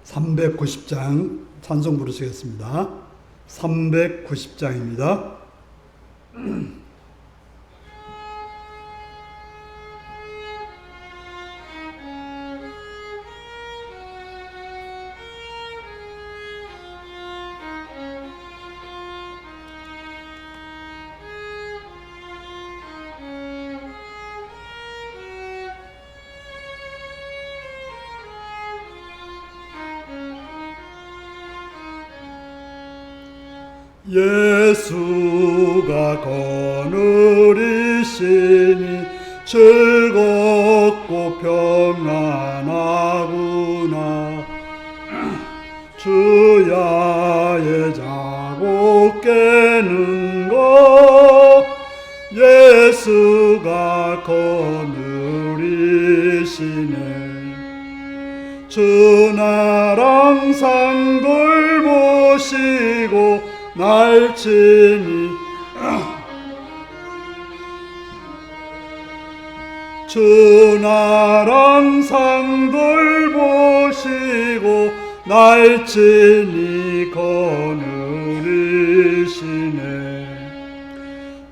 390장 찬송 부르시겠습니다. 390장입니다. 예수가 거느리시니 즐겁고 평안하구나. 주야의 자고 깨는 것 예수가 거느리시네. 주 날 항상 돌보시고 날치니 주 날 항상 돌보시고 날치니 거느리시네.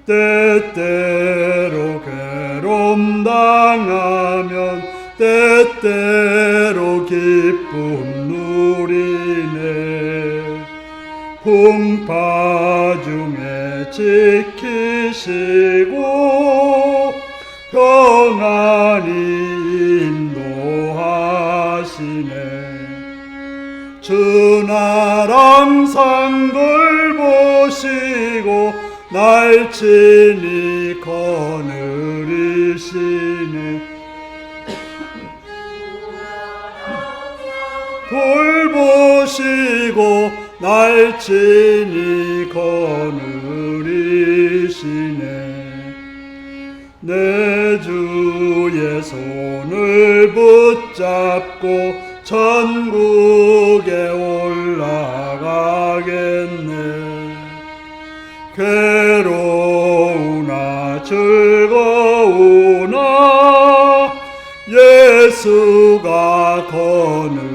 때때로 괴로움 당하면 때때로 기쁨 누리네. 풍파 중에 지키시고 평안히 인도하시네. 주 날 항상 돌보시고 날치니 거느리시네. 돌보시고 날치니 거느리시네. 내 주의 손을 붙잡고 천국에 올라가겠네. 괴로우나 즐거우나 예수가 거느리시네.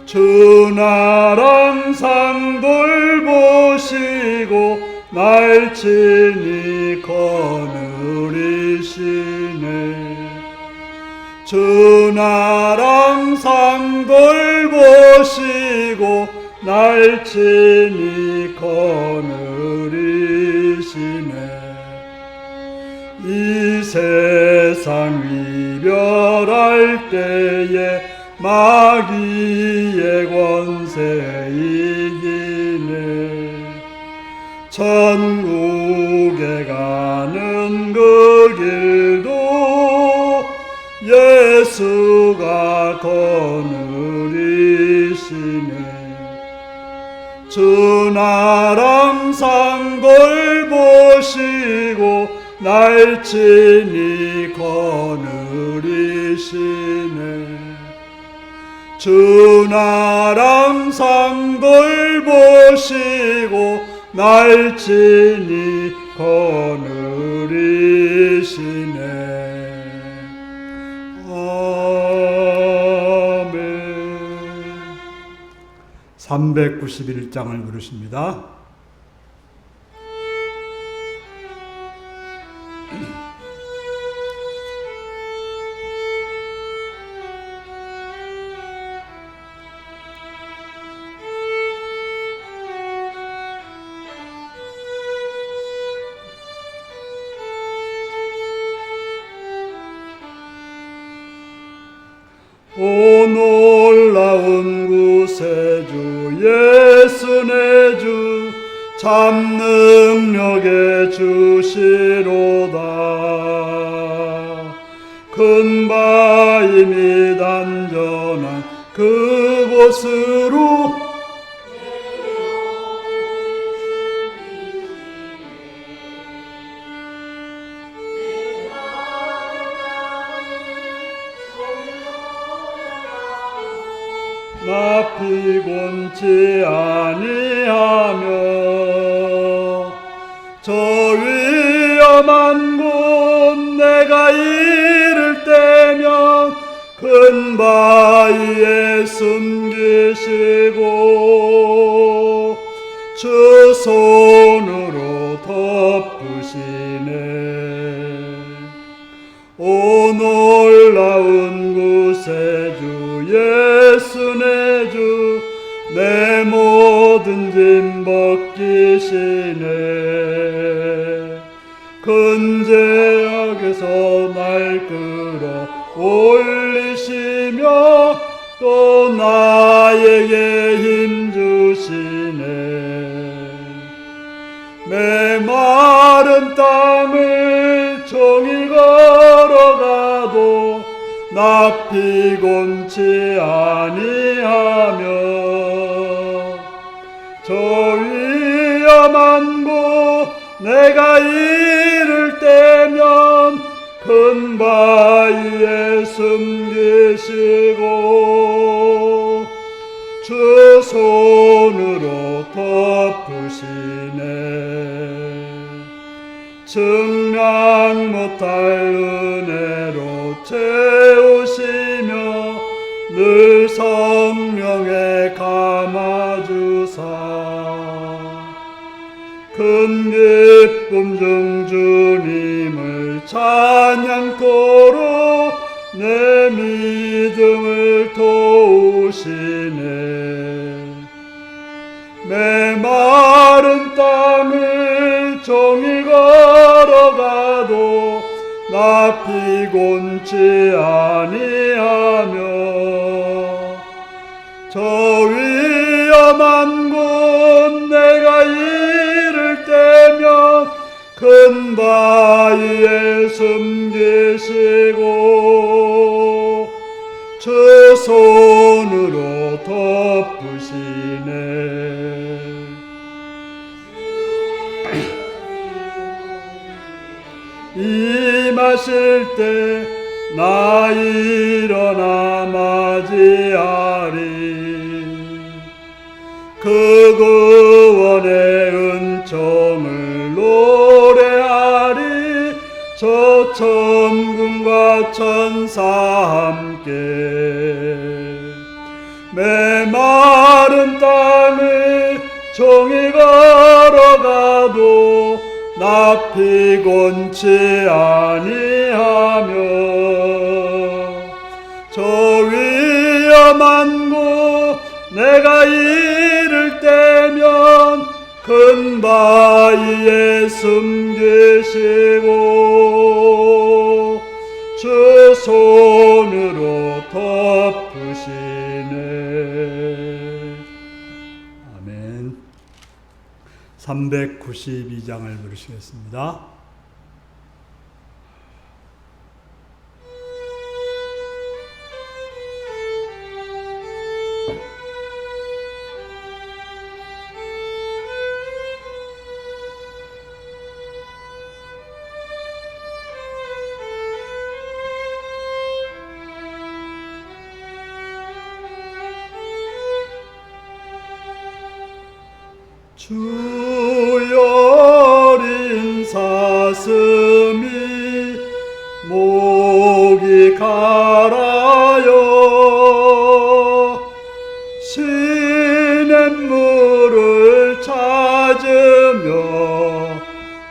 주 날 항상 돌보시고 날치니 거느리시네. 주 날 항상 돌보시고 날치니 거느리시네. 이 세상 이별할 때에 마귀의 권세 이기네. 천국에 가는 그 길도 예수가 거느리시네. 주 날 항상 돌보시고 날치니 거느리시네. 주 날 항상 돌보시고 날치니 거느리시네. 아멘. 391장을 부르십니다. 오 놀라운 구세주 예수 내 주 참 능력의 주시로다. 큰 바위 및 안전한 그곳으로 나 피곤치 아니하며 저 위험한 곳 내가 이를 때면 큰 바위에 숨기시고 주 손으로 덮으시네. 오 놀라운 구세주 예수 내 주 내 모든 짐 벗기시네. 큰 죄악에서 날 끌어 올리시며 또 나에게 힘 주시네. 메마른 땅을 종일 걸어가도 나 피곤치 아니하며 저 위험한 곳 내가 이를 때면 큰 바위에 숨기시고 주 손으로 덮으시네. 증량 못할 은혜로 채우시며 늘 성령에 감아주사 큰 기쁨 중 주님을 찬양토록 내 믿음을 도우시네. 메마른 땅을 종일 걸어가도 나 피곤치 아니하며 저 위험한 곳 내가 이를 때면 큰 바위에 숨기시고 주 손으로 덮으시네. 임하실 때 나 일어나 맞이하리. 그 구원의 은총을 노래하리. 저 천군과 천사 함께 메마른 땅을 종일 걸어가도 나 피곤치 아니하며 저 위험한 곳 내가 이를 때면 큰 바위에 숨기시고 주 손으로 덮으시네. 아멘. 392장을 부르시겠습니다. 주여린 사슴이 목이 갈아요. 시냇물을 찾으며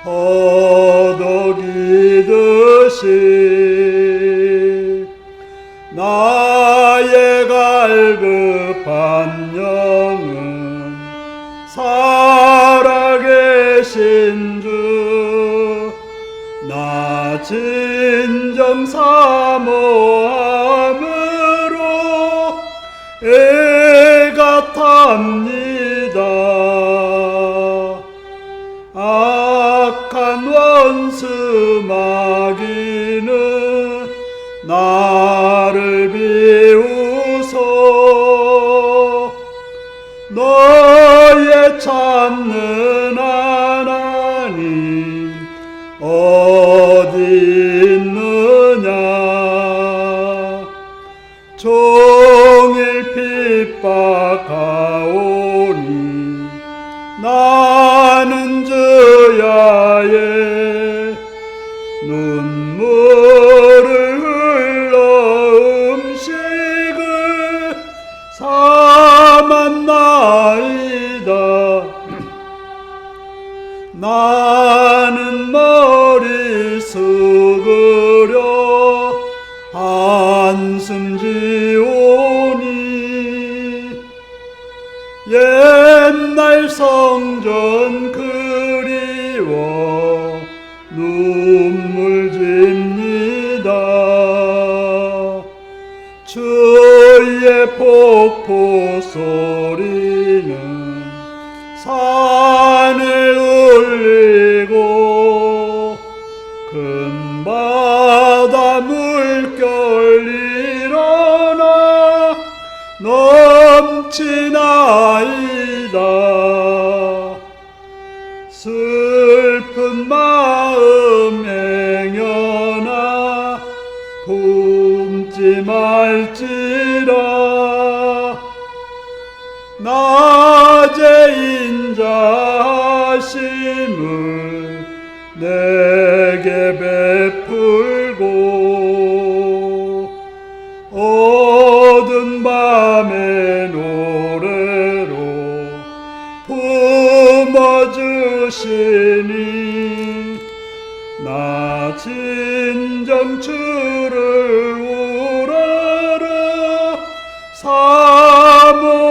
허덕이듯이 나의 갈급한 영은 살아계신 주 나 진정 사모함으로 애가 탑니다. 악한 원수 마귀는 나를 비우소. 너의 찾는 하나님 어디 있느냐. 종일 핍박하오니 나는 주야의 눈 눈물을 흘러 음식을 삼았나이다. 나는 머리 숙으려 한숨 지오니 옛날 성전 그리워 눈물 집니다. 주의 폭포 소리는 산을 울리고 큰 바다 물결 일어나 넘치나이다. 슬픈 마음 행여나 품지 말지라. 낮에 인자하심을 내게 베풀고 어두운 밤의 노래로 품어주시니 나 진정 주를 우러러 사모합니다.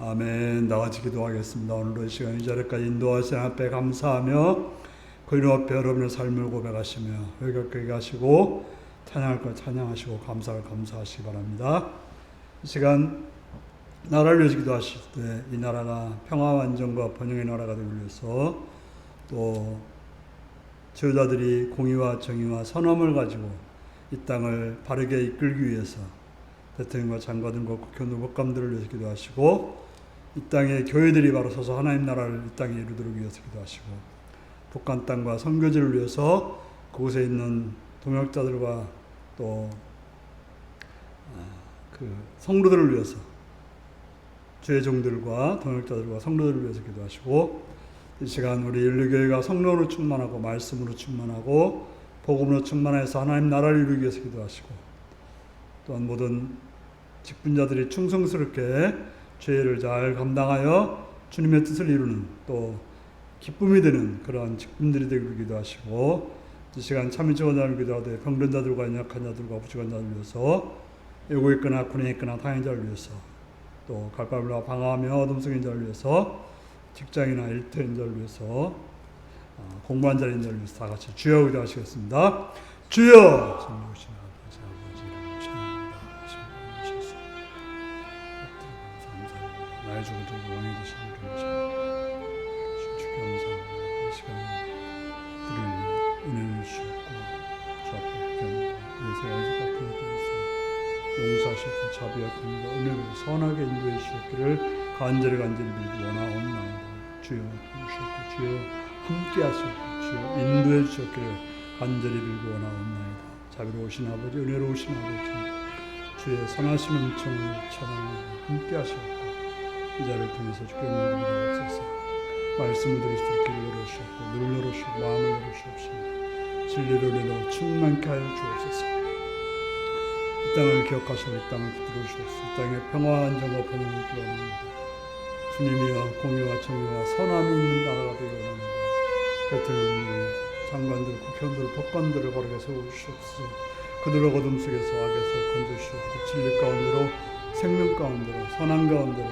아멘. 나같이 기도하겠습니다. 오늘도 이 시간 이 자리까지 인도하신 앞에 감사하며 그 이름 앞에 여러분의 삶을 고백하시며 회개하게 하시고 찬양할 것 찬양하시고 감사할 감사하시기 바랍니다. 이 시간 나라를 위해서 기도하실 때 이 나라가 평화와 안정과 번영의 나라가 되기 위해서 또 지도자들이 공의와 정의와 선함을 가지고 이 땅을 바르게 이끌기 위해서 대통령과 장관들과 국회의원들, 법관들을 위해서 기도하시고 이 땅에 교회들이 바로 서서 하나님 나라를 이 땅에 이루도록 위해서 기도하시고 북한 땅과 선교지를 위해서 그곳에 있는 동역자들과 또 그 성도들을 위해서 주의 종들과 동역자들과 성도들을 위해서 기도하시고 이 시간 우리 인류교회가 성령으로 충만하고 말씀으로 충만하고 복음으로 충만해서 하나님 나라를 이루기 위해서 기도하시고 또한 모든 직분자들이 충성스럽게 죄를 잘 감당하여 주님의 뜻을 이루는 또 기쁨이 되는 그러한 직분들이 되기를 기도하시고 이 시간 참이 적은 자를 기도하되 병든 자들과 연약한 자들과 부족한 자를 위해서 애고 있거나 군에 있거나 타인 자를 위해서 또 갈바위와 방황하며 어둠 속인 자를 위해서 직장이나 일터인 자를 위해서 공부한 자인 자를 위해서 다 같이 주여 기도하시겠습니다. 주여 성령오신 아버지 이름으로 찬양합니다. 나의 죽은 자 왕이 되시는 주께 감사합니다. 이 시간에 은혜를 주셨고 주 앞에 회개합니다. 예수의 연속 같은 것들을 용서하시고 자비하옵니다. 은혜로 선하게 인도해 주셨기를 간절히 빌고 원하옵나이다. 주여 도우셨고 주여 함께 하셨고 주여 인도해 주셨기를 간절히 빌고 원하옵나이다. 자비로우신 아버지 은혜로우신 아버지 주의 선하신 은총을 찬양하고 함께 하셨고 이 자리를 통해서 주께 은혜를 주옵소서. 말씀을 들을 수 있게 열어주셨고 눈을 열어주시고 마음을 열어주옵시고 진리를 내려 충만케 하여 주옵소서. 이 땅을 기억하시고 이 땅을 붙들어 주옵소서. 이 땅에 평화와 안정과 번영을 기원합니다. 주님이여 공의와 정의와 선함이 있는 나라가 되기 원합니다. 대통령들, 장관들, 국회의원들, 법관들을 바르게 세워주시옵소서. 그들을 어둠 속에서 악에서 건져주시옵고 진리 가운데로 생명 가운데로 선한 가운데로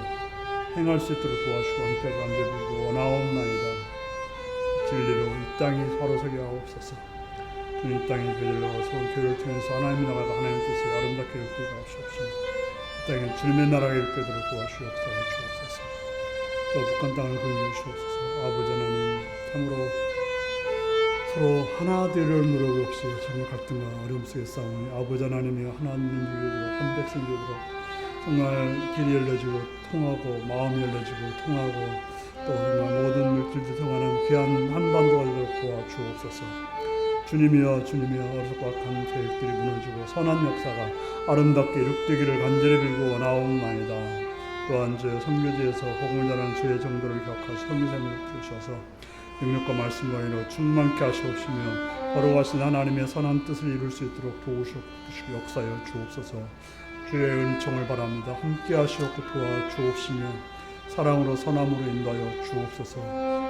행할 수 있도록 도와주시고 함께 간절히 원하옵나이다. 진리로 이 땅이 서로서게 하옵소서. 주님 이 땅에 교회를 나가서 교회를 통해서 하나님 나라가 하나님 뜻을 아름답게 이루게 하옵소서. 이 땅에 주님의 나라가 이루게 되도록 도와주옵소서. 저 북한 땅을 건져 주옵소서. 아버지 하나님 참으로 서로 하나 되려 노력 없이 정말 갈등과 어려움 속에 싸우니 아버지 하나님이 하나님 되도록 한 백성 되도록 정말 길이 열려지고 통하고 마음이 열려지고 통하고 또 정말 모든 물질들 통하는 귀한 한반도가 되도록 도와주옵소서. 주님이여 어리석고 악한 계획들이 무너지고 선한 역사가 아름답게 이룩되기를 간절히 빌고 원하옵나이다. 또한 주 선교지에서 복음을 전하는 주의 정도를 기억하시 선교사님을 부르셔서 능력과 말씀과 은혜로 충만케 하시옵시며 거룩하신 하나님의 선한 뜻을 이룰 수 있도록 도우시옵시고 역사여 주옵소서. 주의 은총을 바랍니다. 함께 하시옵고 도와주옵시며 사랑으로 선함으로 인도하여 주옵소서.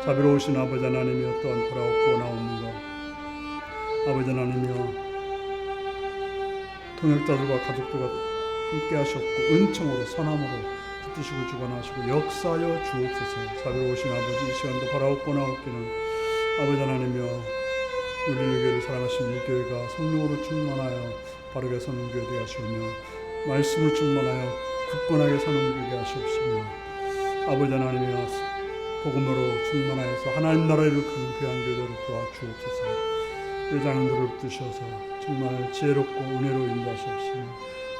자비로우신 아버지 하나님이여 또한 바라옵고 원하옵니다. 아버지 하나님이여 통역자들과 가족들과 함께 하셨고 은총으로 선함으로 붙드시고 주관하시고 역사여 주옵소서. 자비로우신 아버지 이 시간도 바라옵고 나옵기는 아버지 하나님이여 우리 교회를 사랑하시는 이 교회가 성령으로 충만하여 바르게 서는 교회 되게 하시오며 말씀을 충만하여 굳건하게 서는 교회 되게 하시옵시며 아버지 하나님이여 복음으로 충만하여서 하나님 나라를 이룩하는 귀한 교회를 도와주옵소서. 회장들을 붙드셔서 정말 지혜롭고 은혜로 인도하시옵시며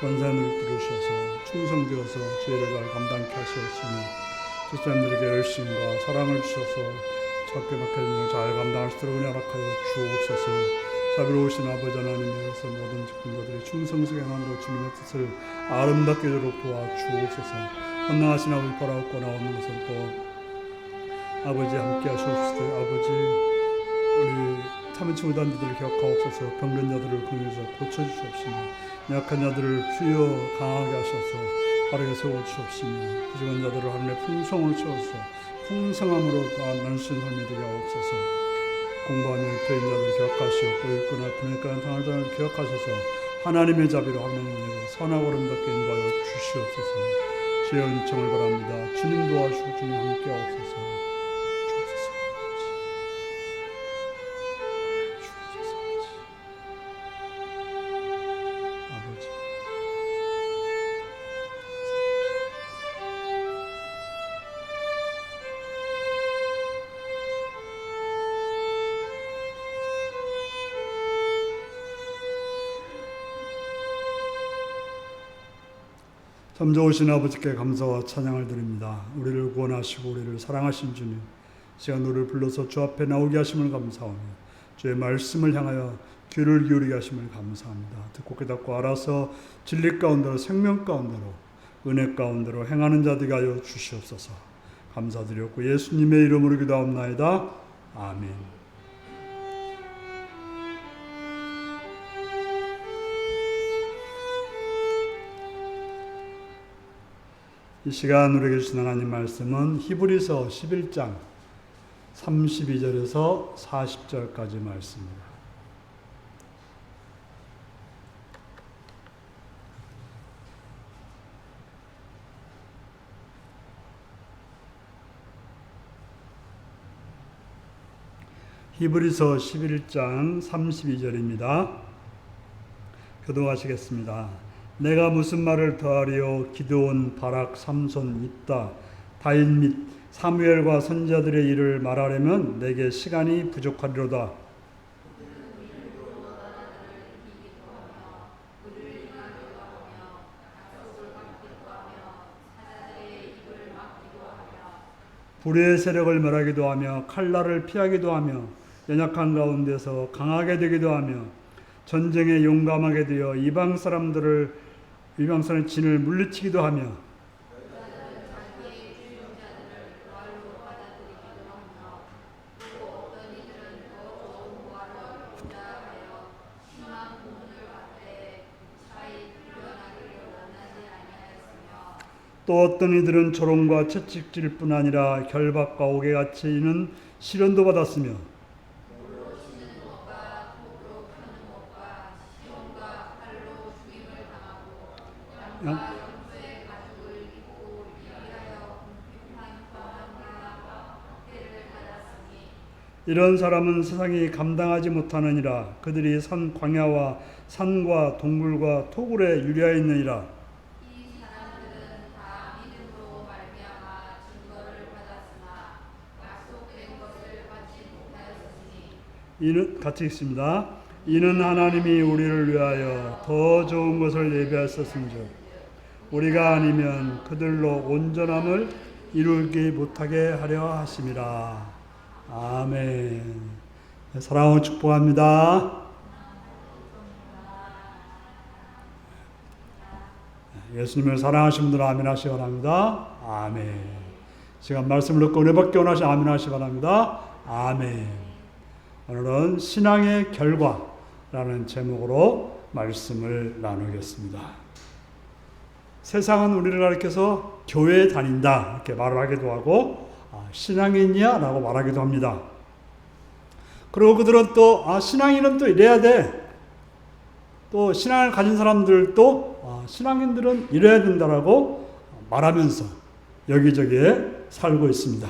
권사님을 들으셔서 충성되어서 죄를 잘 감당케 하시옵시며 집사님들에게 열심과 사랑을 주셔서 작게 막힌 일을 잘 감당할 수 있도록 은혜 허락하여 주옵소서. 자비로우신 아버지 하나님께서 모든 직분자들이 충성스게 행함으로 주님의 뜻을 아름답게 이루도록 도와주옵소서. 헌당하신 아버지 바라옵고 나오는 것은 또 아버지 함께 하시옵소서. 아버지 우리 참은 친구단들을 기억하옵소서. 병든 자들을 긍휼히 고쳐주시옵시며 약한 자들을 주여 강하게 하셔서 바르게 세워주시옵시며 부족한 자들을 하늘의 풍성을 채워서 풍성함으로 만신 삶이 되게 하옵소서. 공부하는 교인 자들을 기억하시옵고 일꾼 아프니까 당할 자를 기억하셔서 하나님의 자비로 하나님의 선하고 아름답게 인도하여 주시옵소서. 주의 은총을 바랍니다. 주님 도와주시고 주님 함께 하옵소서. 참 좋으신 아버지께 감사와 찬양을 드립니다. 우리를 구원하시고 우리를 사랑하신 주님, 시간 우리를 불러서 주 앞에 나오게 하심을 감사하며 주의 말씀을 향하여 귀를 기울이게 하심을 감사합니다. 듣고 깨닫고 알아서 진리 가운데로 생명 가운데로 은혜 가운데로 행하는 자들이 하여 주시옵소서. 감사드렸고 예수님의 이름으로 기도하옵나이다. 아멘. 이 시간 우리에게 주신 하나님 말씀은 히브리서 11장 32절에서 40절까지 말씀입니다. 히브리서 11장 32절입니다. 교독하시겠습니다. 내가 무슨 말을 더하리요? 기드온, 바락, 삼손, 입다, 다윗 및 사무엘과 선지자들의 일을 말하려면 내게 시간이 부족하리로다. 불의의 세력을 멸하기도 하며 칼날을 피하기도 하며 연약한 가운데서 강하게 되기도 하며 전쟁에 용감하게 되어 이방 사람의 진을 물리치기도 하며 또 어떤 이들은 조롱과 채찍질 뿐 아니라 결박과 옥에같이 있는 시련도 받았으며 이런 사람은 세상이 감당하지 못하느니라. 그들이 산 광야와 산과 동굴과 토굴에 유리하여 있느니라. 이 사람들은 다 믿음으로 말미암아 증거를 받았으나 약속된 것을 받지 못하였으니 이는 같이 읽습니다. 이는 하나님이 우리를 위하여 더 좋은 것을 예비하셨은즉 우리가 아니면 그들로 온전함을 이루지 못하게 하려 하심이라. 아멘. 사랑하고 축복합니다. 예수님을 사랑하시는 분들 아멘 하시기 바랍니다. 아멘. 시간 말씀을 듣고 은혜 받기 원하시면 아멘 하시기 바랍니다. 아멘. 오늘은 신앙의 결과라는 제목으로 말씀을 나누겠습니다. 세상은 우리를 가리켜서 교회에 다닌다 이렇게 말을 하기도 하고 신앙인이야 라고 말하기도 합니다. 그리고 그들은 또 신앙인은 또 이래야 돼. 또 신앙을 가진 사람들도 신앙인들은 이래야 된다라고 말하면서 여기저기에 살고 있습니다.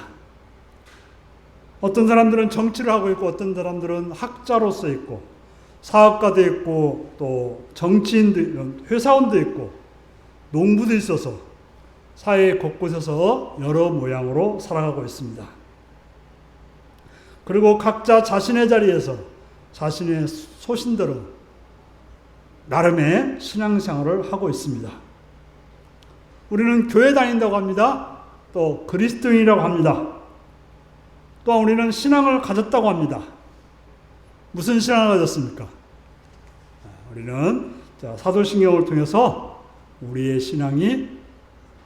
어떤 사람들은 정치를 하고 있고 어떤 사람들은 학자로서 있고 사업가도 있고 또 정치인도 회사원도 있고 농부도 있어서 사회 곳곳에서 여러 모양으로 살아가고 있습니다. 그리고 각자 자신의 자리에서 자신의 소신대로 나름의 신앙생활을 하고 있습니다. 우리는 교회 다닌다고 합니다. 또 그리스도인이라고 합니다. 또한 우리는 신앙을 가졌다고 합니다. 무슨 신앙을 가졌습니까? 우리는 사도신경을 통해서 우리의 신앙이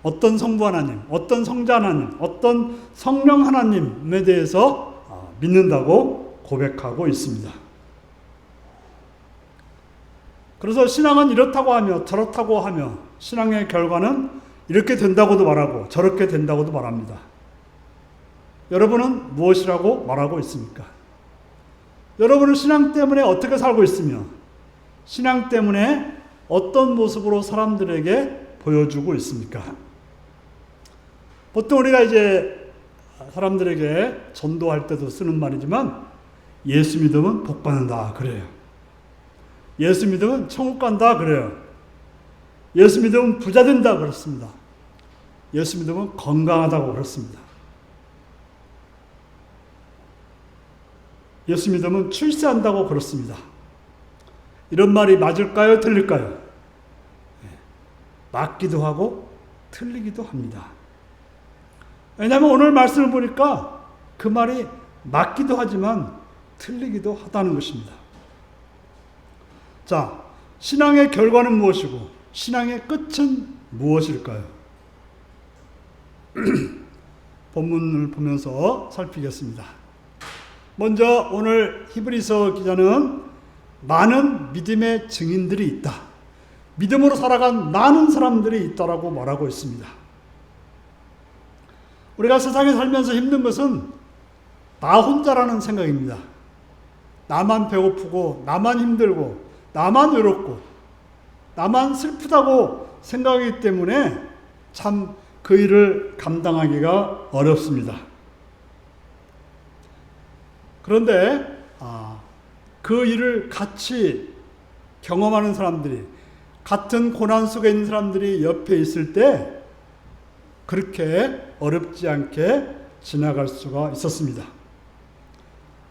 어떤 성부 하나님, 어떤 성자 하나님, 어떤 성령 하나님에 대해서 믿는다고 고백하고 있습니다. 그래서 신앙은 이렇다고 하며 저렇다고 하며 신앙의 결과는 이렇게 된다고도 말하고 저렇게 된다고도 말합니다. 여러분은 무엇이라고 말하고 있습니까? 여러분은 신앙 때문에 어떻게 살고 있으며 신앙 때문에 어떤 모습으로 사람들에게 보여주고 있습니까? 보통 우리가 이제 사람들에게 전도할 때도 쓰는 말이지만 예수 믿으면 복 받는다 그래요. 예수 믿으면 천국 간다 그래요. 예수 믿으면 부자 된다 그렇습니다. 예수 믿으면 건강하다고 그렇습니다. 예수 믿으면 출세한다고 그렇습니다. 이런 말이 맞을까요? 틀릴까요? 맞기도 하고 틀리기도 합니다. 왜냐하면 오늘 말씀을 보니까 그 말이 맞기도 하지만 틀리기도 하다는 것입니다. 자, 신앙의 결과는 무엇이고 신앙의 끝은 무엇일까요? 본문을 보면서 살피겠습니다. 먼저 오늘 히브리서 기자는 많은 믿음의 증인들이 있다. 믿음으로 살아간 많은 사람들이 있다라고 말하고 있습니다. 우리가 세상에 살면서 힘든 것은 나 혼자라는 생각입니다. 나만 배고프고 나만 힘들고 나만 외롭고 나만 슬프다고 생각하기 때문에 참 그 일을 감당하기가 어렵습니다. 그런데 그 일을 같이 경험하는 사람들이 같은 고난 속에 있는 사람들이 옆에 있을 때 그렇게 어렵지 않게 지나갈 수가 있었습니다.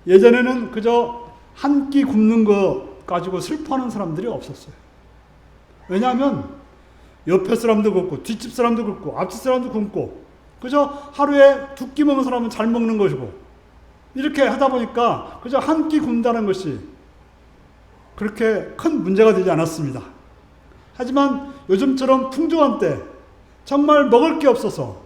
예전에는 그저 한 끼 굶는 거 가지고 슬퍼하는 사람들이 없었어요. 왜냐하면 옆에 사람도 굶고 뒷집 사람도 굶고 앞집 사람도 굶고 그저 하루에 두 끼 먹는 사람은 잘 먹는 것이고 이렇게 하다 보니까 그저 한 끼 굶다는 것이 그렇게 큰 문제가 되지 않았습니다. 하지만 요즘처럼 풍족한 때 정말 먹을 게 없어서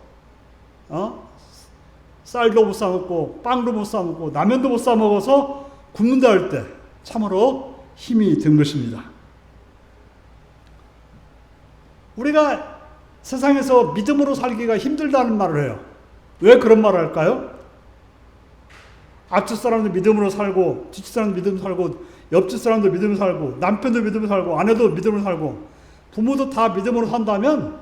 쌀도 못 사 먹고 빵도 못 사 먹고 라면도 못 사 먹어서 굶는다 할 때 참으로 힘이 든 것입니다. 우리가 세상에서 믿음으로 살기가 힘들다는 말을 해요. 왜 그런 말을 할까요? 앞집 사람도 믿음으로 살고 뒷집 사람도 믿음으로 살고 옆집 사람도 믿음으로 살고 남편도 믿음으로 살고 아내도 믿음으로 살고 부모도 다 믿음으로 산다면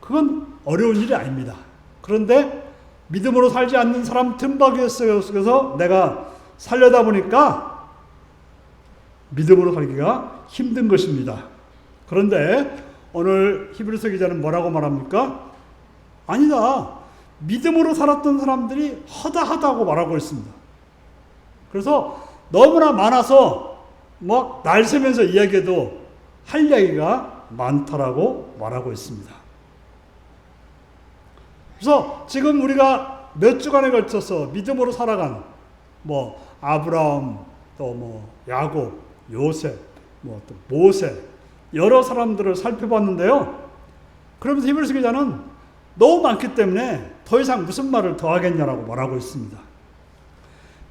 그건 어려운 일이 아닙니다. 그런데 믿음으로 살지 않는 사람 틈바귀 속에서 내가 살려다 보니까 믿음으로 살기가 힘든 것입니다. 그런데 오늘 히브리서 기자는 뭐라고 말합니까? 아니다. 믿음으로 살았던 사람들이 허다하다고 말하고 있습니다. 그래서 너무나 많아서 막 날 새면서 이야기해도 할 이야기가 많다라고 말하고 있습니다. 그래서 지금 우리가 몇 주간에 걸쳐서 믿음으로 살아간 아브라함, 또 야곱, 요셉, 또 모세 여러 사람들을 살펴봤는데요. 그러면서 히브리서 기자는 너무 많기 때문에 더 이상 무슨 말을 더 하겠냐라고 말하고 있습니다.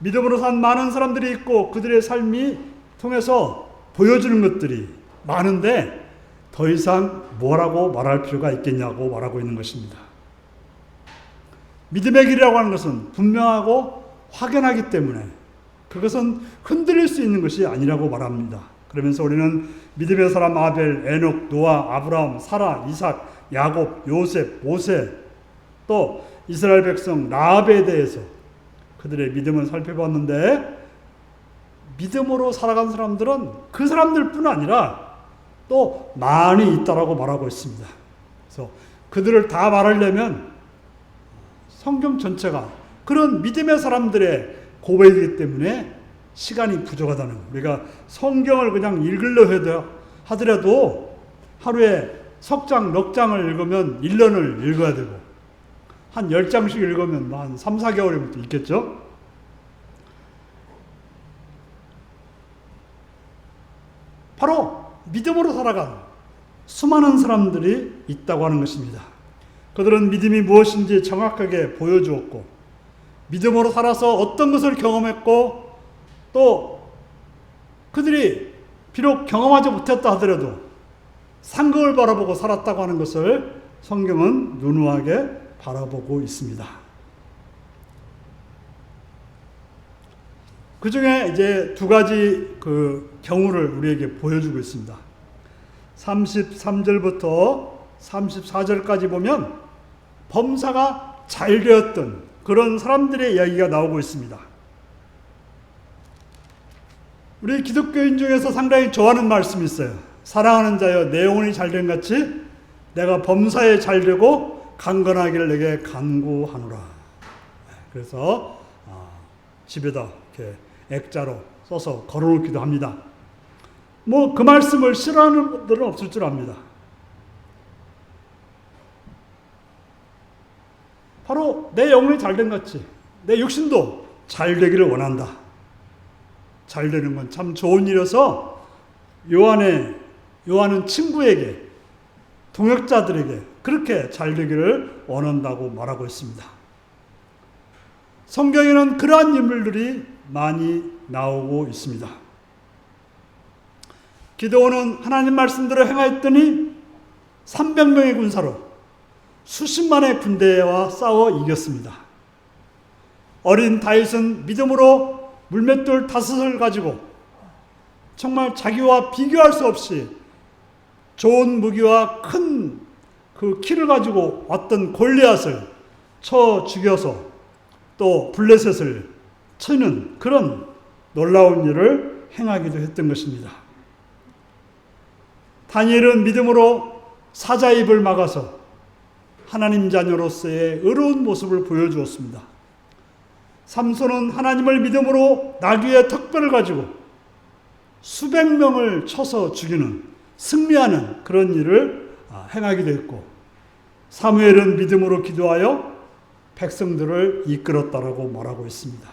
믿음으로 산 많은 사람들이 있고 그들의 삶이 통해서 보여주는 것들이 많은데 더 이상 뭐라고 말할 필요가 있겠냐고 말하고 있는 것입니다. 믿음의 길이라고 하는 것은 분명하고 확연하기 때문에 그것은 흔들릴 수 있는 것이 아니라고 말합니다. 그러면서 우리는 믿음의 사람 아벨, 에녹, 노아, 아브라함, 사라, 이삭, 야곱, 요셉, 모세, 또 이스라엘 백성 라합에 대해서 그들의 믿음을 살펴봤는데 믿음으로 살아간 사람들은 그 사람들뿐 아니라 또 많이 있다라고 말하고 있습니다. 그래서 그들을 다 말하려면 성경 전체가 그런 믿음의 사람들의 고백이기 때문에 시간이 부족하다는 것. 우리가 성경을 그냥 읽으려 하더라도 하루에 석 장, 넉 장을 읽으면 1년을 읽어야 되고 한 10장씩 읽으면 한 3, 4개월이면 있겠죠? 바로 믿음으로 살아간 수많은 사람들이 있다고 하는 것입니다. 그들은 믿음이 무엇인지 정확하게 보여주었고 믿음으로 살아서 어떤 것을 경험했고 또 그들이 비록 경험하지 못했다 하더라도 상급을 바라보고 살았다고 하는 것을 성경은 누누하게 바라보고 있습니다. 그 중에 이제 두 가지 그 경우를 우리에게 보여주고 있습니다. 33절부터 34절까지 보면 범사가 잘 되었던 그런 사람들의 이야기가 나오고 있습니다. 우리 기독교인 중에서 상당히 좋아하는 말씀이 있어요. 사랑하는 자여 내 영혼이 잘된 같이 내가 범사에 잘되고 강건하기를 내게 간구하노라. 그래서 집에다 이렇게 액자로 써서 걸어놓기도 합니다. 뭐 그 말씀을 싫어하는 분들은 없을 줄 압니다. 바로 내 영혼이 잘된 같이 내 육신도 잘 되기를 원한다. 잘 되는 건 참 좋은 일이어서 요한은 친구에게 동역자들에게 그렇게 잘 되기를 원한다고 말하고 있습니다. 성경에는 그러한 인물들이 많이 나오고 있습니다. 기드온은 하나님 말씀대로 행하였더니 300명의 군사로 수십만의 군대와 싸워 이겼습니다. 어린 다윗은 믿음으로 물맷돌 5을 가지고 정말 자기와 비교할 수 없이 좋은 무기와 큰 그 키를 가지고 왔던 골리앗을 쳐 죽여서 또 블레셋을 치는 그런 놀라운 일을 행하기도 했던 것입니다. 다니엘은 믿음으로 사자 입을 막아서 하나님 자녀로서의 의로운 모습을 보여주었습니다. 삼손은 하나님을 믿음으로 나귀의 턱뼈를 가지고 수백 명을 쳐서 죽이는 승리하는 그런 일을 행하기도 했고 사무엘은 믿음으로 기도하여 백성들을 이끌었다라고 말하고 있습니다.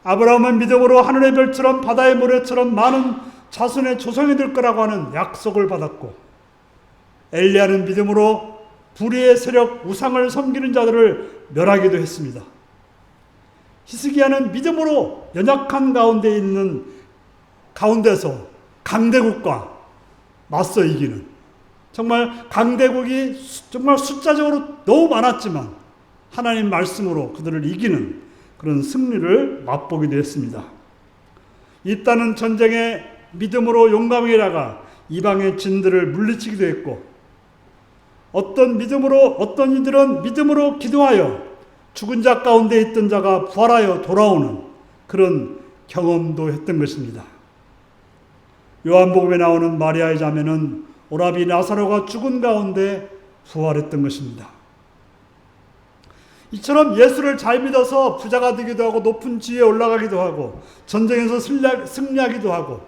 아브라함은 믿음으로 하늘의 별처럼 바다의 모래처럼 많은 자손의 조상이 될 거라고 하는 약속을 받았고 엘리야는 믿음으로 불의의 세력 우상을 섬기는 자들을 멸하기도 했습니다. 히스기야는 믿음으로 연약한 가운데 있는 가운데서 강대국과 맞서 이기는 정말 강대국이 정말 숫자적으로 너무 많았지만 하나님 말씀으로 그들을 이기는 그런 승리를 맛보기도 했습니다. 이따는 전쟁에 믿음으로 용감히 나가 이방의 진들을 물리치기도 했고 어떤 이들은 믿음으로 기도하여 죽은 자 가운데 있던 자가 부활하여 돌아오는 그런 경험도 했던 것입니다. 요한복음에 나오는 마리아의 자매는 오라비 나사로가 죽은 가운데 부활했던 것입니다. 이처럼 예수를 잘 믿어서 부자가 되기도 하고 높은 지위에 올라가기도 하고 전쟁에서 승리하기도 하고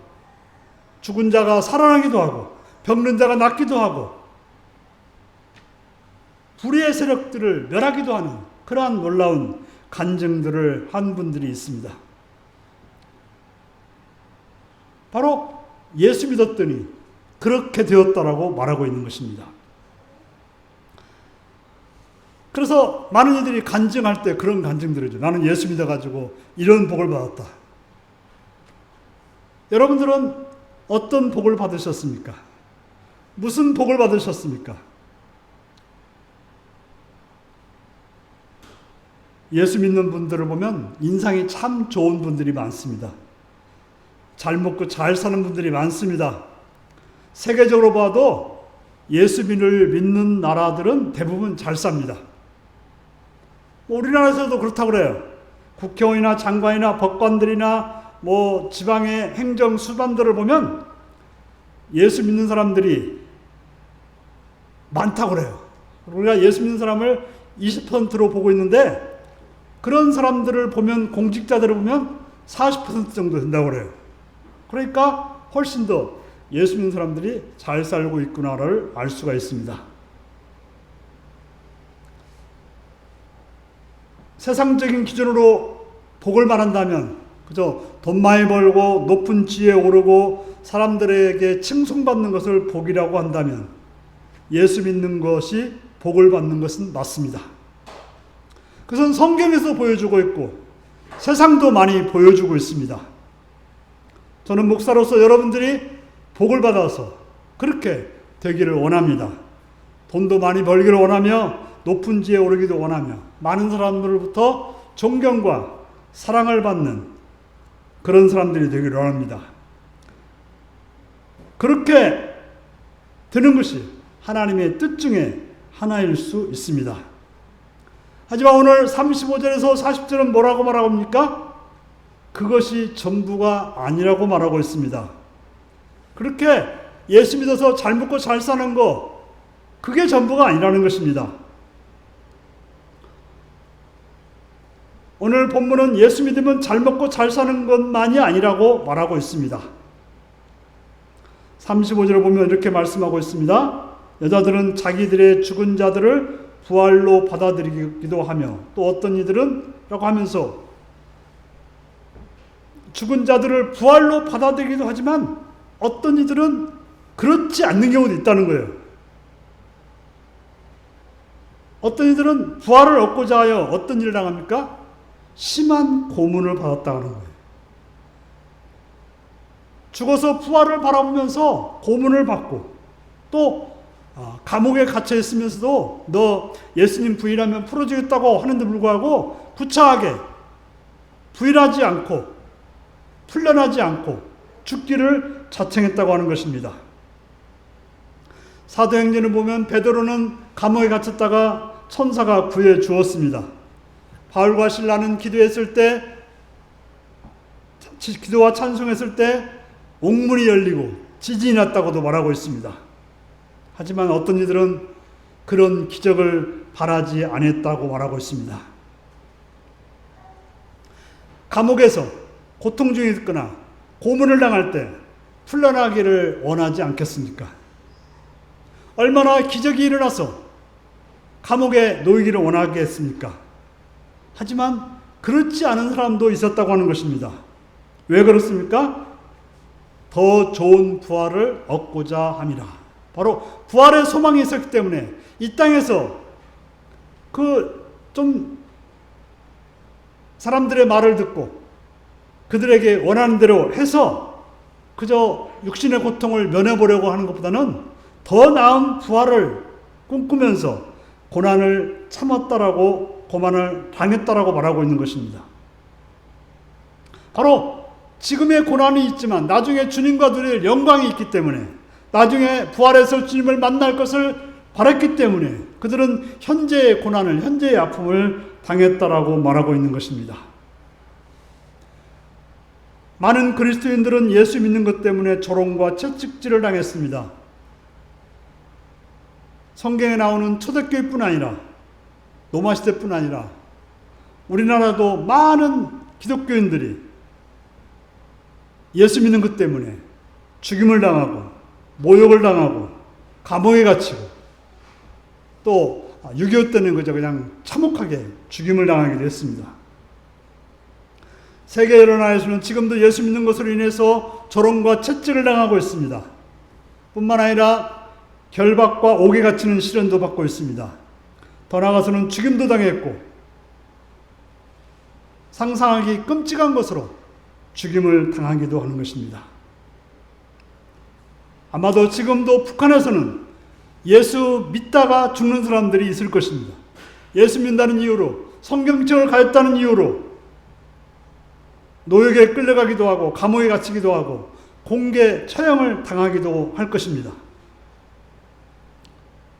죽은 자가 살아나기도 하고 병든 자가 낫기도 하고 불의의 세력들을 멸하기도 하는 그러한 놀라운 간증들을 한 분들이 있습니다. 바로 예수 믿었더니 그렇게 되었다라고 말하고 있는 것입니다. 그래서 많은 이들이 간증할 때 그런 간증들이죠. 나는 예수 믿어가지고 이런 복을 받았다. 여러분들은 어떤 복을 받으셨습니까? 무슨 복을 받으셨습니까? 예수 믿는 분들을 보면 인상이 참 좋은 분들이 많습니다. 잘 먹고 잘 사는 분들이 많습니다. 세계적으로 봐도 예수님을 믿는 나라들은 대부분 잘 삽니다. 우리나라에서도 그렇다고 그래요. 국회의원이나 장관이나 법관들이나 지방의 행정 수반들을 보면 예수 믿는 사람들이 많다고 그래요. 우리가 예수 믿는 사람을 20%로 보고 있는데 그런 사람들을 보면, 공직자들을 보면 40% 정도 된다고 그래요. 그러니까 훨씬 더 예수 믿는 사람들이 잘 살고 있구나를 알 수가 있습니다. 세상적인 기준으로 복을 말한다면 그저 돈 많이 벌고 높은 지위에 오르고 사람들에게 칭송받는 것을 복이라고 한다면 예수 믿는 것이 복을 받는 것은 맞습니다. 그것은 성경에서 보여주고 있고 세상도 많이 보여주고 있습니다. 저는 목사로서 여러분들이 복을 받아서 그렇게 되기를 원합니다. 돈도 많이 벌기를 원하며 높은 지에 오르기도 원하며 많은 사람들로부터 존경과 사랑을 받는 그런 사람들이 되기를 원합니다. 그렇게 되는 것이 하나님의 뜻 중에 하나일 수 있습니다. 하지만 오늘 35절에서 40절은 뭐라고 말하고 합니까? 그것이 전부가 아니라고 말하고 있습니다. 그렇게 예수 믿어서 잘 먹고 잘 사는 거, 그게 전부가 아니라는 것입니다. 오늘 본문은 예수 믿으면 잘 먹고 잘 사는 것만이 아니라고 말하고 있습니다. 35절을 보면 이렇게 말씀하고 있습니다. 여자들은 자기들의 죽은 자들을 부활로 받아들이기도 하며 또 어떤 이들은 라고 하면서 죽은 자들을 부활로 받아들이기도 하지만 어떤 이들은 그렇지 않는 경우도 있다는 거예요. 어떤 이들은 부활을 얻고자 하여 어떤 일을 당합니까? 심한 고문을 받았다는 거예요. 죽어서 부활을 바라보면서 고문을 받고 또 감옥에 갇혀 있으면서도 너 예수님 부인하면 풀어주겠다고 하는데 불구하고 구차하게 부인하지 않고 풀려나지 않고 죽기를 자청했다고 하는 것입니다. 사도행전을 보면 베드로는 감옥에 갇혔다가 천사가 구해 주었습니다. 바울과 실라는 기도했을 때, 기도와 찬송했을 때 옥문이 열리고 지진이 났다고도 말하고 있습니다. 하지만 어떤 이들은 그런 기적을 바라지 않았다고 말하고 있습니다. 감옥에서 고통 중에 있거나 고문을 당할 때 풀려나기를 원하지 않겠습니까? 얼마나 기적이 일어나서 감옥에 놓이기를 원하겠습니까? 하지만 그렇지 않은 사람도 있었다고 하는 것입니다. 왜 그렇습니까? 더 좋은 부활을 얻고자 함이라. 바로 부활의 소망이 있었기 때문에 이 땅에서 좀 사람들의 말을 듣고 그들에게 원하는 대로 해서 그저 육신의 고통을 면해보려고 하는 것보다는 더 나은 부활을 꿈꾸면서 고난을 참았다라고, 고난을 당했다라고 말하고 있는 것입니다. 바로 지금의 고난이 있지만 나중에 주님과 누릴 영광이 있기 때문에, 나중에 부활해서 주님을 만날 것을 바랐기 때문에 그들은 현재의 고난을, 현재의 아픔을 당했다라고 말하고 있는 것입니다. 많은 그리스도인들은 예수 믿는 것 때문에 조롱과 채찍질을 당했습니다. 성경에 나오는 초대교회뿐 아니라 로마 시대뿐 아니라 우리나라도 많은 기독교인들이 예수 믿는 것 때문에 죽임을 당하고 모욕을 당하고 감옥에 갇히고 또 6.25 때는 그냥 참혹하게 죽임을 당하기도 했습니다. 세계 여러 나라에서는 지금도 예수 믿는 것으로 인해서 조롱과 채찍을 당하고 있습니다. 뿐만 아니라 결박과 옥에 갇히는 시련도 받고 있습니다. 더 나아가서는 죽임도 당했고 상상하기 끔찍한 것으로 죽임을 당하기도 하는 것입니다. 아마도 지금도 북한에서는 예수 믿다가 죽는 사람들이 있을 것입니다. 예수 믿는다는 이유로, 성경책을 가졌다는 이유로 노역에 끌려가기도 하고 감옥에 갇히기도 하고 공개 처형을 당하기도 할 것입니다.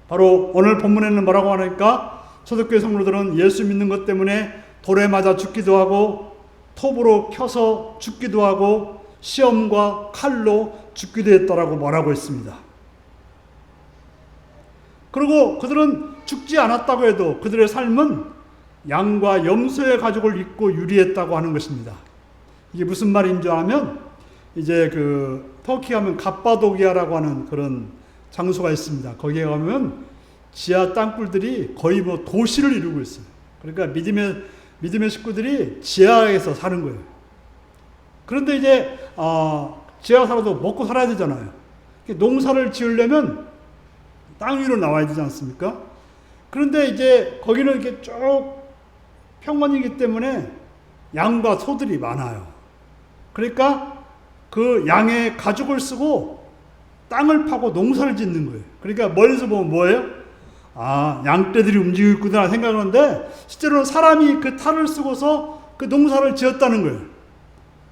바로 오늘 본문에는 뭐라고 하니까 초대교회 성도들은 예수 믿는 것 때문에 돌에 맞아 죽기도 하고 톱으로 켜서 죽기도 하고 시험과 칼로 죽기도 했다라고 말하고 있습니다. 그리고 그들은 죽지 않았다고 해도 그들의 삶은 양과 염소의 가죽을 입고 유리했다고 하는 것입니다. 이게 무슨 말인지 하면 이제 터키 하면 갑바도기아라고 하는 그런 장소가 있습니다. 거기에 가면 지하 땅굴들이 거의 도시를 이루고 있어요. 그러니까 믿음의 식구들이 지하에서 사는 거예요. 그런데 이제 지하 살아도 먹고 살아야 되잖아요. 농사를 지으려면 땅 위로 나와야 되지 않습니까? 그런데 이제 거기는 이렇게 쭉 평원이기 때문에 양과 소들이 많아요. 그러니까 그 양의 가죽을 쓰고 땅을 파고 농사를 짓는 거예요. 그러니까 멀리서 보면 뭐예요? 양떼들이 움직이고 있구나 생각하는데 실제로는 사람이 그 탈을 쓰고서 그 농사를 지었다는 거예요.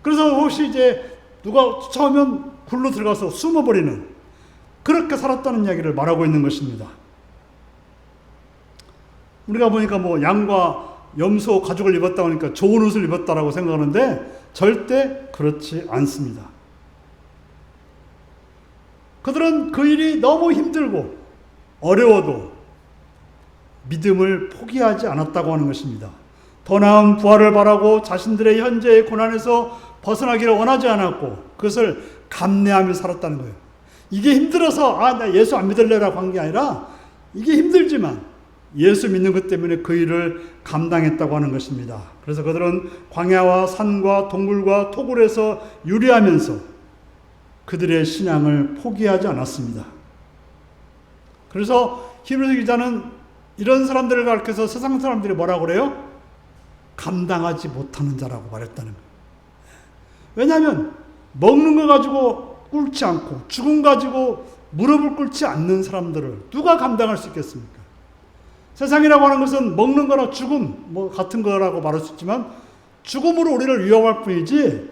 그래서 혹시 이제 누가 쫓아오면 굴로 들어가서 숨어버리는, 그렇게 살았다는 이야기를 말하고 있는 것입니다. 우리가 보니까 양과 염소 가죽을 입었다 하니까 좋은 옷을 입었다라고 생각하는데 절대 그렇지 않습니다. 그들은 그 일이 너무 힘들고 어려워도 믿음을 포기하지 않았다고 하는 것입니다. 더 나은 부활을 바라고 자신들의 현재의 고난에서 벗어나기를 원하지 않았고 그것을 감내하며 살았다는 거예요. 이게 힘들어서 나 예수 안 믿을래라고 한 게 아니라 이게 힘들지만 예수 믿는 것 때문에 그 일을 감당했다고 하는 것입니다. 그래서 그들은 광야와 산과 동굴과 토굴에서 유리하면서 그들의 신앙을 포기하지 않았습니다. 그래서 히브리서 기자는 이런 사람들을 가르쳐서 세상 사람들이 뭐라고 그래요? 감당하지 못하는 자라고 말했다는 거예요. 왜냐하면 먹는 거 가지고 꿇지 않고 죽음 가지고 무릎을 꿇지 않는 사람들을 누가 감당할 수 있겠습니까? 세상이라고 하는 것은 먹는 거나 죽음 같은 거라고 말할 수 있지만 죽음으로 우리를 위협할 뿐이지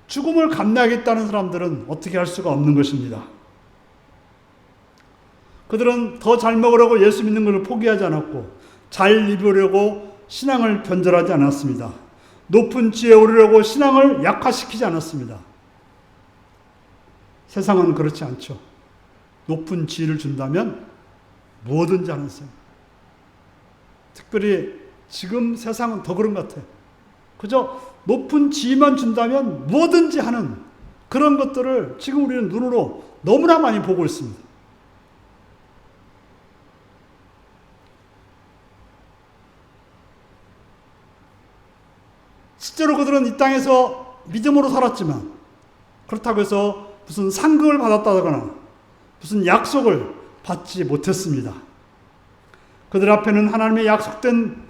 죽음을 감내하겠다는 사람들은 어떻게 할 수가 없는 것입니다. 그들은 더 잘 먹으려고 예수 믿는 것을 포기하지 않았고 잘 입으려고 신앙을 변절하지 않았습니다. 높은 지혜에 오르려고 신앙을 약화시키지 않았습니다. 세상은 그렇지 않죠. 높은 지혜를 준다면 뭐든지 하는 셈. 특별히 지금 세상은 더 그런 것 같아요. 그저 높은 지혜만 준다면 뭐든지 하는 그런 것들을 지금 우리는 눈으로 너무나 많이 보고 있습니다. 실제로 그들은 이 땅에서 믿음으로 살았지만 그렇다고 해서 무슨 상급을 받았다거나 무슨 약속을 받지 못했습니다. 그들 앞에는 하나님의 약속된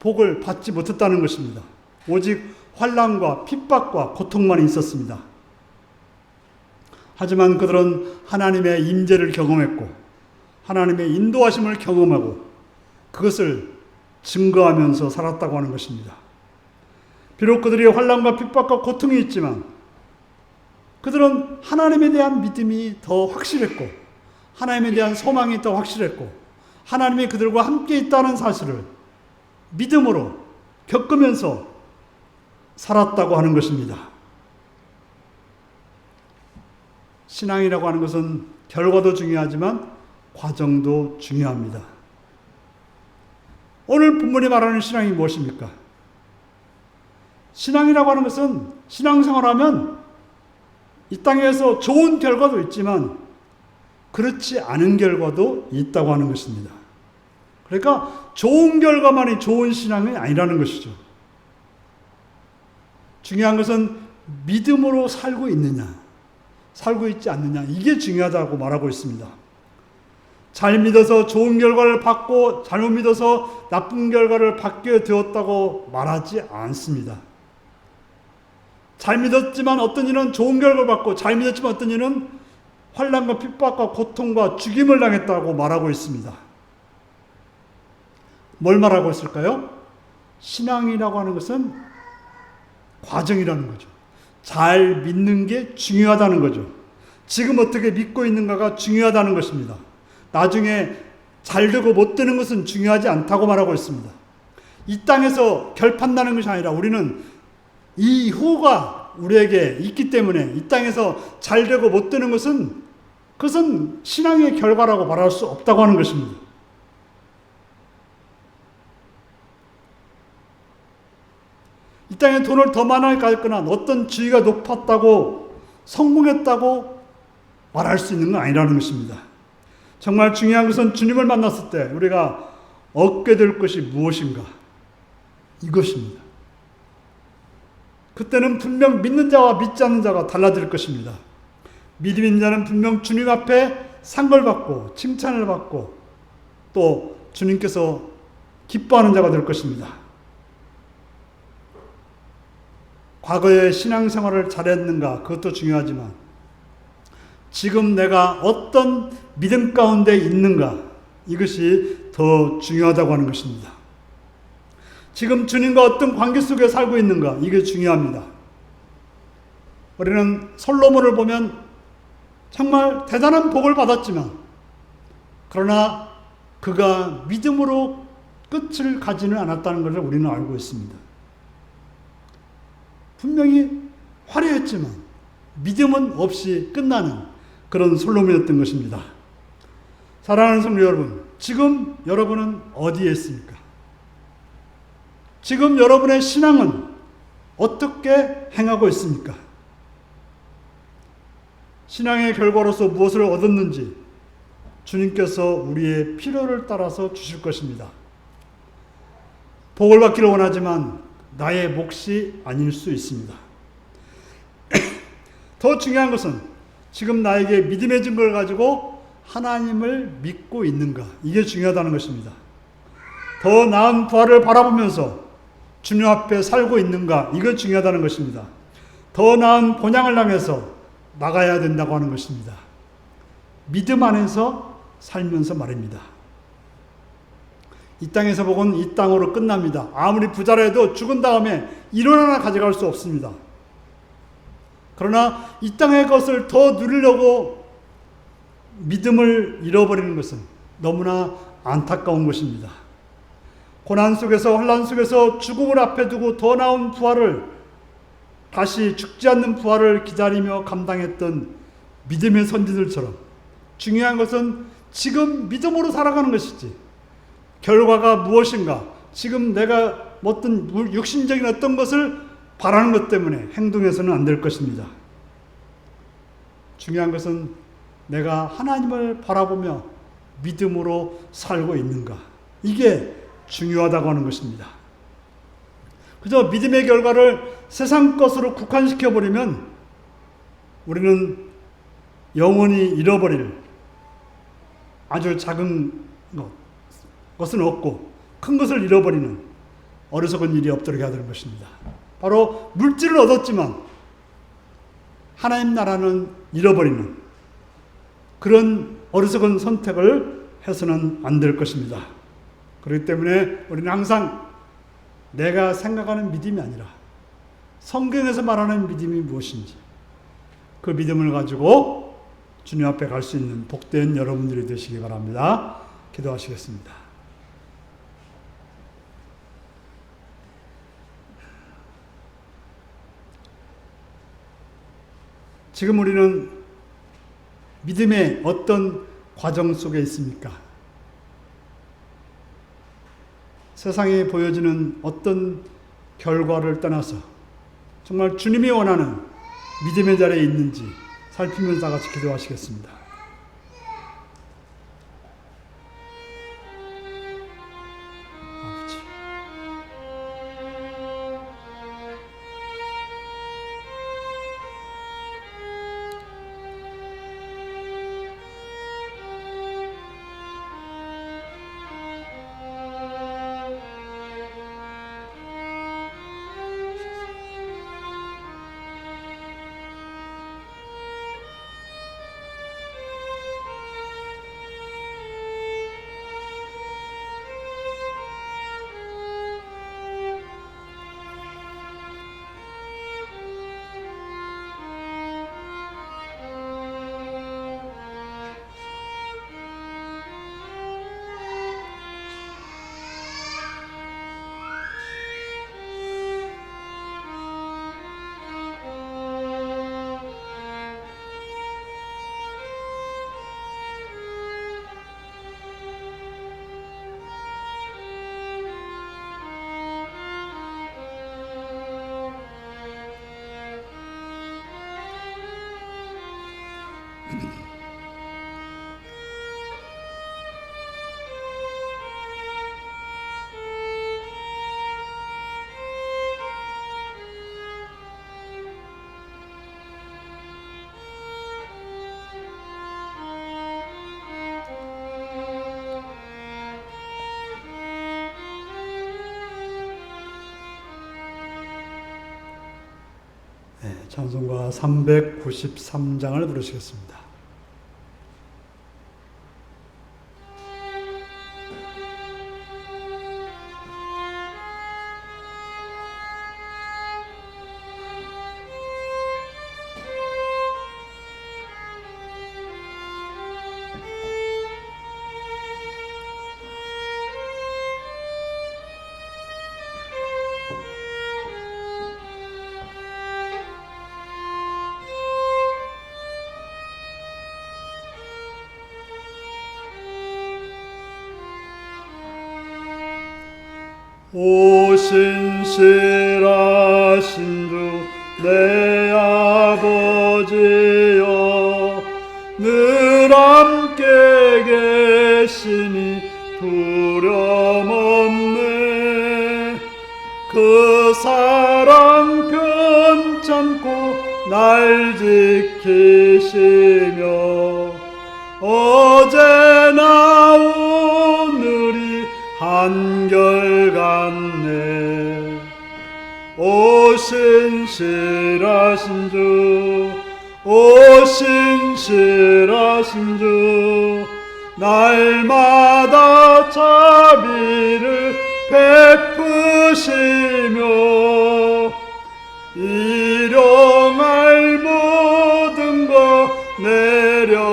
복을 받지 못했다는 것입니다. 오직 환난과 핍박과 고통만 있었습니다. 하지만 그들은 하나님의 임재를 경험했고 하나님의 인도하심을 경험하고 그것을 증거하면서 살았다고 하는 것입니다. 비록 그들이 환난과 핍박과 고통이 있지만 그들은 하나님에 대한 믿음이 더 확실했고 하나님에 대한 소망이 더 확실했고 하나님이 그들과 함께 있다는 사실을 믿음으로 겪으면서 살았다고 하는 것입니다. 신앙이라고 하는 것은 결과도 중요하지만 과정도 중요합니다. 오늘 본문이 말하는 신앙이 무엇입니까? 신앙이라고 하는 것은 신앙생활하면 이 땅에서 좋은 결과도 있지만 그렇지 않은 결과도 있다고 하는 것입니다. 그러니까 좋은 결과만이 좋은 신앙이 아니라는 것이죠. 중요한 것은 믿음으로 살고 있느냐, 살고 있지 않느냐, 이게 중요하다고 말하고 있습니다. 잘 믿어서 좋은 결과를 받고 잘못 믿어서 나쁜 결과를 받게 되었다고 말하지 않습니다. 잘 믿었지만 어떤 이는 좋은 결과를 받고 잘 믿었지만 어떤 이는 환난과 핍박과 고통과 죽임을 당했다고 말하고 있습니다. 뭘 말하고 있을까요? 신앙이라고 하는 것은 과정이라는 거죠. 잘 믿는 게 중요하다는 거죠. 지금 어떻게 믿고 있는가가 중요하다는 것입니다. 나중에 잘 되고 못 되는 것은 중요하지 않다고 말하고 있습니다. 이 땅에서 결판나는 것이 아니라 우리는 이 후가 우리에게 있기 때문에 이 땅에서 잘 되고 못 되는 것은 그것은 신앙의 결과라고 말할 수 없다고 하는 것입니다. 이 땅에 돈을 더 많이 갖거나 어떤 지위가 높았다고 성공했다고 말할 수 있는 건 아니라는 것입니다. 정말 중요한 것은 주님을 만났을 때 우리가 얻게 될 것이 무엇인가? 이것입니다. 그때는 분명 믿는 자와 믿지 않는 자가 달라질 것입니다. 믿음 있는 자는 분명 주님 앞에 상을 받고 칭찬을 받고 또 주님께서 기뻐하는 자가 될 것입니다. 과거에 신앙생활을 잘했는가 그것도 중요하지만 지금 내가 어떤 믿음 가운데 있는가 이것이 더 중요하다고 하는 것입니다. 지금 주님과 어떤 관계 속에 살고 있는가 이게 중요합니다. 우리는 솔로몬을 보면 정말 대단한 복을 받았지만 그러나 그가 믿음으로 끝을 가지는 않았다는 것을 우리는 알고 있습니다. 분명히 화려했지만 믿음은 없이 끝나는 그런 솔로몬이었던 것입니다. 사랑하는 성도 여러분, 지금 여러분은 어디에 있습니까? 지금 여러분의 신앙은 어떻게 행하고 있습니까? 신앙의 결과로서 무엇을 얻었는지 주님께서 우리의 필요를 따라서 주실 것입니다. 복을 받기를 원하지만 나의 몫이 아닐 수 있습니다. 더 중요한 것은 지금 나에게 믿음의 증거를 가지고 하나님을 믿고 있는가 이게 중요하다는 것입니다. 더 나은 부활을 바라보면서 주님 앞에 살고 있는가 이게 중요하다는 것입니다. 더 나은 본향을 향해서 나가야 된다고 하는 것입니다. 믿음 안에서 살면서 말입니다. 이 땅에서 복은 이 땅으로 끝납니다. 아무리 부자라 해도 죽은 다음에 1원 하나 가져갈 수 없습니다. 그러나 이 땅의 것을 더 누리려고 믿음을 잃어버리는 것은 너무나 안타까운 것입니다. 고난 속에서 환난 속에서 죽음을 앞에 두고 더 나은 부활을 다시 죽지 않는 부활을 기다리며 감당했던 믿음의 선지들처럼 중요한 것은 지금 믿음으로 살아가는 것이지 결과가 무엇인가 지금 내가 어떤 육신적인 어떤 것을 바라는 것 때문에 행동해서는 안 될 것입니다. 중요한 것은 내가 하나님을 바라보며 믿음으로 살고 있는가 이게 중요하다고 하는 것입니다. 그저 믿음의 결과를 세상 것으로 국한시켜버리면 우리는 영원히 잃어버릴 아주 작은 것은 없고 큰 것을 잃어버리는 어리석은 일이 없도록 해야 되는 것입니다. 바로 물질을 얻었지만 하나님 나라는 잃어버리는 그런 어리석은 선택을 해서는 안 될 것입니다. 그렇기 때문에 우리는 항상 내가 생각하는 믿음이 아니라 성경에서 말하는 믿음이 무엇인지 그 믿음을 가지고 주님 앞에 갈 수 있는 복된 여러분들이 되시기 바랍니다. 기도하시겠습니다. 지금 우리는 믿음의 어떤 과정 속에 있습니까? 세상에 보여지는 어떤 결과를 떠나서 정말 주님이 원하는 믿음의 자리에 있는지 살피면서 다 같이 기도하시겠습니다. 아버지. 네, 찬송가 393장을 부르시겠습니다. 오 신실하신 주 내 아버지여, 늘 함께 계시니 두려움없네. 그 사랑 편찮고 날 지키시며 어제나 오늘이 한결같네. 오 신실하신 주, 오 신실하신 주, 날마다 자비를 베푸시며 일용할 모든 것 내려주시니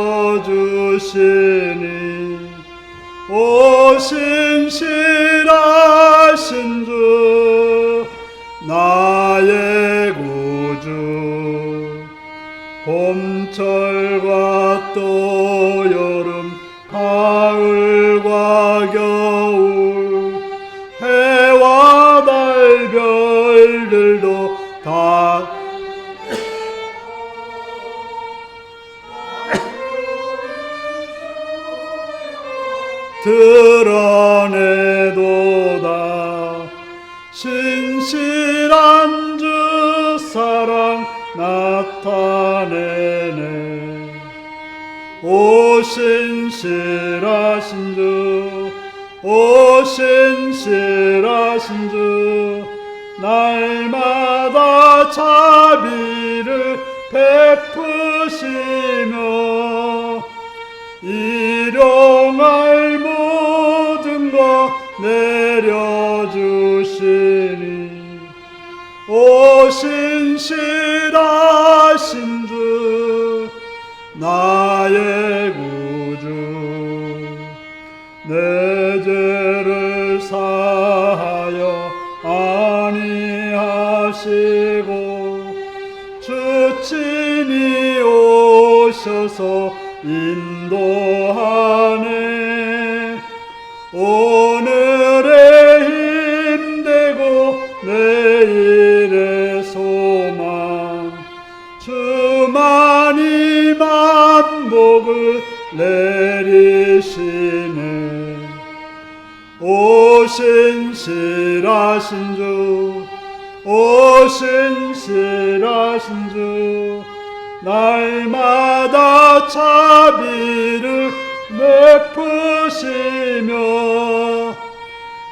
오 신실하신 주, 나의 구주. 봄철과 또 여름, 가을과 겨울, 해와 달 별들도 다 드러내도다. 신실한 주 사랑 나타내네. 오 신실하신 주, 오 신실하신 주, 날마다 자비를 베푸시며 일용할 모든 것 내려주시니 오 신실하신 주, 나의 구주. 내 죄를 사하여 아니하시고 주 친히 오셔서 인도하네. 오늘의 힘되고 내일의 소망, 주만이 만복을 내리시네. 오 신실하신 주, 오 신실하신 주, 날마다 자비를 베푸시며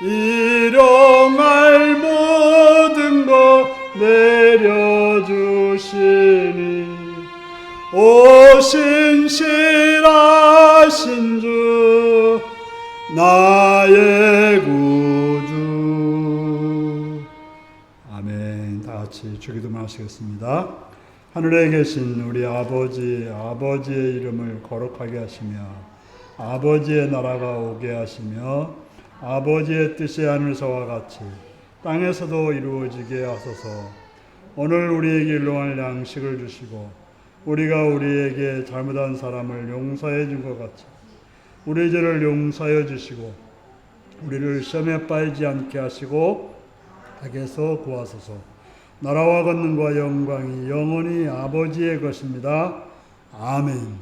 일용할 모든 것 내려주시니 오 신실하신 주, 나의 구주. 아멘. 다 같이 주기도문 하시겠습니다. 하늘에 계신 우리 아버지, 아버지의 이름을 거룩하게 하시며 아버지의 나라가 오게 하시며 아버지의 뜻이 하늘에서와 같이 땅에서도 이루어지게 하소서. 오늘 우리에게 일용할 양식을 주시고 우리가 우리에게 잘못한 사람을 용서해 준 것 같이 우리 죄를 용서하여 주시고 우리를 시험에 빠지지 않게 하시고 악에서 구하소서. 나라와 권능과 영광이 영원히 아버지의 것입니다. 아멘.